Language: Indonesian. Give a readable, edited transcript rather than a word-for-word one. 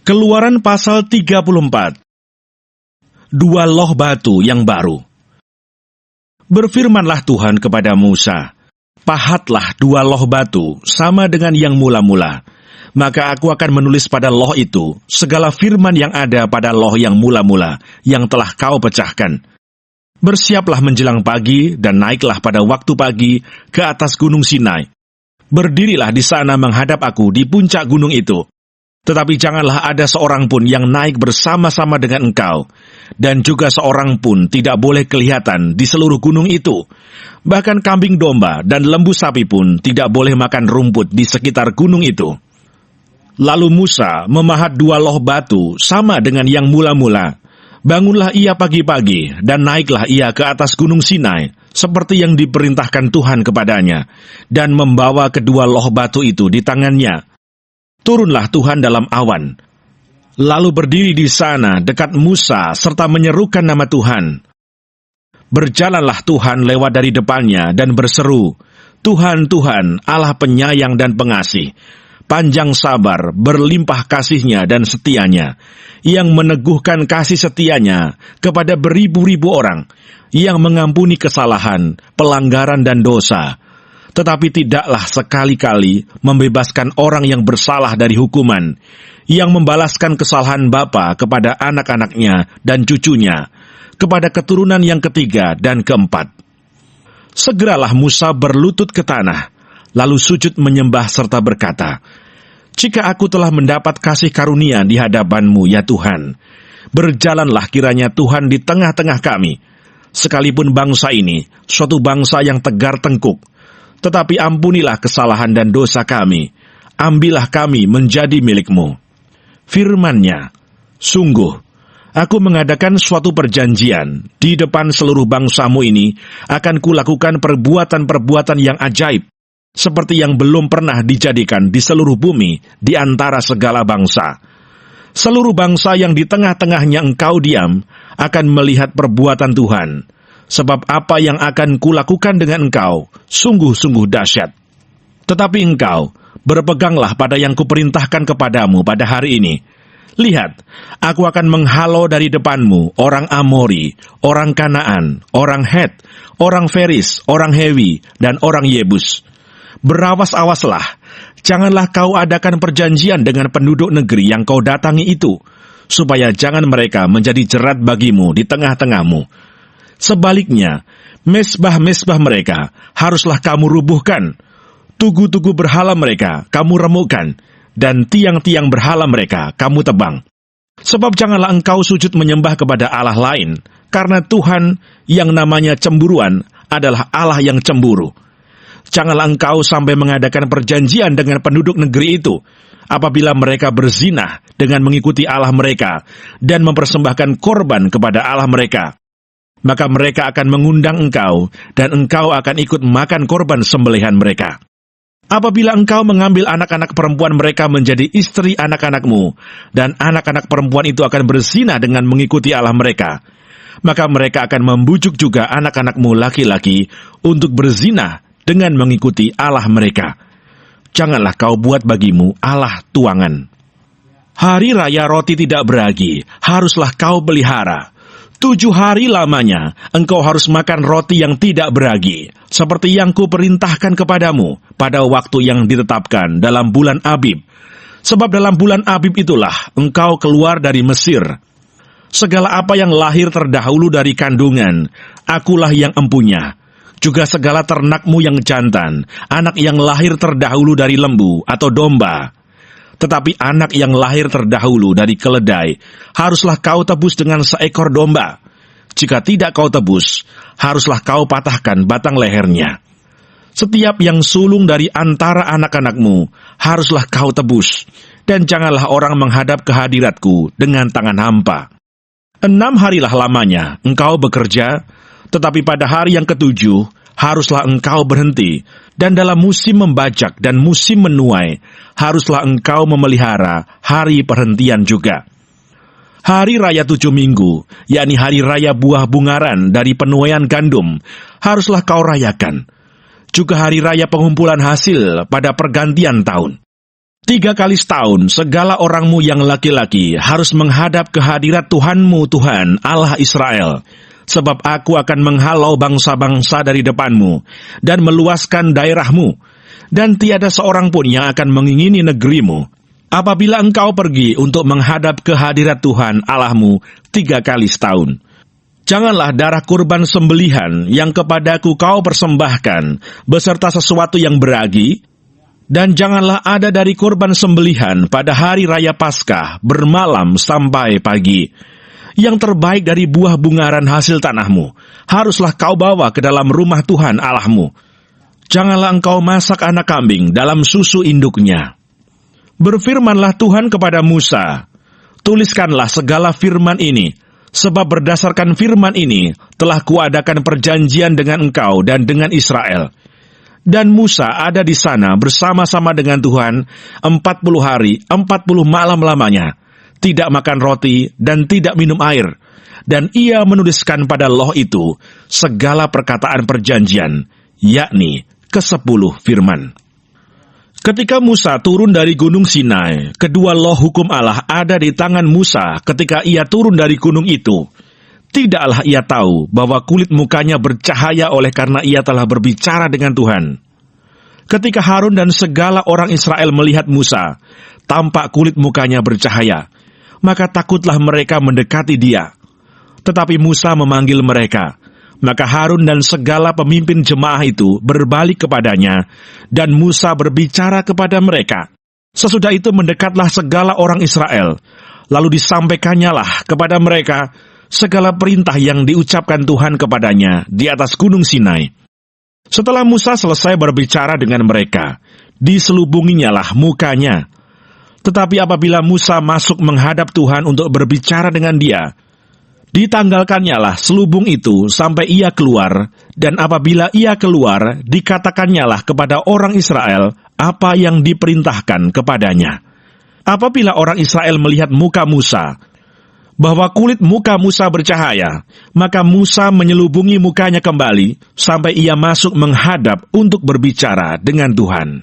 Keluaran pasal 34. Dua loh batu yang baru. Berfirmanlah Tuhan kepada Musa, "Pahatlah dua loh batu sama dengan yang mula-mula. Maka aku akan menulis pada loh itu segala firman yang ada pada loh yang mula-mula yang telah kau pecahkan. Bersiaplah menjelang pagi dan naiklah pada waktu pagi ke atas gunung Sinai. Berdirilah di sana menghadap aku di puncak gunung itu. Tetapi janganlah ada seorang pun yang naik bersama-sama dengan engkau, dan juga seorang pun tidak boleh kelihatan di seluruh gunung itu. Bahkan kambing domba dan lembu sapi pun tidak boleh makan rumput di sekitar gunung itu." Lalu Musa memahat dua loh batu sama dengan yang mula-mula. Bangunlah ia pagi-pagi dan naiklah ia ke atas gunung Sinai, seperti yang diperintahkan Tuhan kepadanya, dan membawa kedua loh batu itu di tangannya. Turunlah Tuhan dalam awan, lalu berdiri di sana dekat Musa serta menyerukan nama Tuhan. Berjalanlah Tuhan lewat dari depannya dan berseru, "Tuhan, Tuhan, Allah penyayang dan pengasih, panjang sabar, berlimpah kasihnya dan setianya, yang meneguhkan kasih setianya kepada beribu-ribu orang, yang mengampuni kesalahan, pelanggaran dan dosa, tetapi tidaklah sekali-kali membebaskan orang yang bersalah dari hukuman, yang membalaskan kesalahan bapa kepada anak-anaknya dan cucunya, kepada keturunan yang ketiga dan keempat." Segeralah Musa berlutut ke tanah, lalu sujud menyembah serta berkata, "Jika aku telah mendapat kasih karunia di hadapan-Mu, ya Tuhan, berjalanlah kiranya Tuhan di tengah-tengah kami, sekalipun bangsa ini suatu bangsa yang tegar tengkuk. Tetapi ampunilah kesalahan dan dosa kami, ambillah kami menjadi milik-Mu." Firman-Nya, "Sungguh, aku mengadakan suatu perjanjian di depan seluruh bangsa-Mu ini, akan kulakukan perbuatan-perbuatan yang ajaib, seperti yang belum pernah dijadikan di seluruh bumi di antara segala bangsa. Seluruh bangsa yang di tengah-tengahnya engkau diam, akan melihat perbuatan Tuhan. Sebab apa yang akan kulakukan dengan engkau sungguh-sungguh dahsyat. Tetapi engkau berpeganglah pada yang kuperintahkan kepadamu pada hari ini. Lihat, aku akan menghalau dari depanmu orang Amori, orang Kanaan, orang Het, orang Feris, orang Hewi, dan orang Yebus. Berawas-awaslah, janganlah kau adakan perjanjian dengan penduduk negeri yang kau datangi itu, supaya jangan mereka menjadi jerat bagimu di tengah-tengahmu. Sebaliknya, mesbah-mesbah mereka haruslah kamu rubuhkan, tugu-tugu berhala mereka kamu remukkan, dan tiang-tiang berhala mereka kamu tebang. Sebab janganlah engkau sujud menyembah kepada Allah lain, karena Tuhan yang namanya cemburuan adalah Allah yang cemburu. Janganlah engkau sampai mengadakan perjanjian dengan penduduk negeri itu, apabila mereka berzina dengan mengikuti Allah mereka, dan mempersembahkan korban kepada Allah mereka. Maka mereka akan mengundang engkau, dan engkau akan ikut makan korban sembelihan mereka. Apabila engkau mengambil anak-anak perempuan mereka menjadi istri anak-anakmu, dan anak-anak perempuan itu akan berzina dengan mengikuti Allah mereka, maka mereka akan membujuk juga anak-anakmu laki-laki untuk berzina dengan mengikuti Allah mereka. Janganlah kau buat bagimu Allah tuangan. Hari raya roti tidak beragi haruslah kau pelihara. 7 hari lamanya engkau harus makan roti yang tidak beragi, seperti yang kuperintahkan kepadamu pada waktu yang ditetapkan dalam bulan Abib. Sebab dalam bulan Abib itulah engkau keluar dari Mesir. Segala apa yang lahir terdahulu dari kandungan, akulah yang empunya. Juga segala ternakmu yang jantan, anak yang lahir terdahulu dari lembu atau domba. Tetapi anak yang lahir terdahulu dari keledai, haruslah kau tebus dengan seekor domba. Jika tidak kau tebus, haruslah kau patahkan batang lehernya. Setiap yang sulung dari antara anak-anakmu, haruslah kau tebus, dan janganlah orang menghadap ke hadiratku dengan tangan hampa. 6 harilah lamanya engkau bekerja, tetapi pada hari yang ke-7, haruslah engkau berhenti, dan dalam musim membajak dan musim menuai, haruslah engkau memelihara hari perhentian juga. Hari raya 7 minggu, yakni hari raya buah bungaran dari penuaian gandum, haruslah kau rayakan. Juga hari raya pengumpulan hasil pada pergantian tahun. 3 kali setahun segala orangmu yang laki-laki harus menghadap kehadirat Tuhanmu Tuhan Allah Israel. Sebab aku akan menghalau bangsa-bangsa dari depanmu dan meluaskan daerahmu, dan tiada seorang pun yang akan mengingini negerimu, apabila engkau pergi untuk menghadap kehadirat Tuhan Allahmu 3 kali setahun. Janganlah darah kurban sembelihan yang kepadaku kau persembahkan beserta sesuatu yang beragi, dan janganlah ada dari kurban sembelihan pada hari raya Paskah bermalam sampai pagi. Yang terbaik dari buah bungaran hasil tanahmu haruslah kau bawa ke dalam rumah Tuhan Allahmu. Janganlah engkau masak anak kambing dalam susu induknya. Berfirmanlah Tuhan kepada Musa, tuliskanlah segala firman ini, sebab berdasarkan firman ini telah kuadakan perjanjian dengan engkau dan dengan Israel. Dan Musa ada di sana bersama-sama dengan Tuhan 40 hari, 40 malam lamanya, tidak makan roti dan tidak minum air. Dan ia menuliskan pada loh itu segala perkataan perjanjian, yakni ke-10 firman. Ketika Musa turun dari gunung Sinai, kedua loh hukum Allah ada di tangan Musa ketika ia turun dari gunung itu. Tidaklah ia tahu bahwa kulit mukanya bercahaya oleh karena ia telah berbicara dengan Tuhan. Ketika Harun dan segala orang Israel melihat Musa, tampak kulit mukanya bercahaya, maka takutlah mereka mendekati dia. Tetapi Musa memanggil mereka, maka Harun dan segala pemimpin jemaah itu berbalik kepadanya, dan Musa berbicara kepada mereka. Sesudah itu mendekatlah segala orang Israel, lalu disampaikannya lah kepada mereka segala perintah yang diucapkan Tuhan kepadanya di atas gunung Sinai. Setelah Musa selesai berbicara dengan mereka, diselubunginya lah mukanya. Tetapi apabila Musa masuk menghadap Tuhan untuk berbicara dengan dia, ditanggalkannya lah selubung itu sampai ia keluar, dan apabila ia keluar, dikatakannya lah kepada orang Israel apa yang diperintahkan kepadanya. Apabila orang Israel melihat muka Musa, bahwa kulit muka Musa bercahaya, maka Musa menyelubungi mukanya kembali, sampai ia masuk menghadap untuk berbicara dengan Tuhan.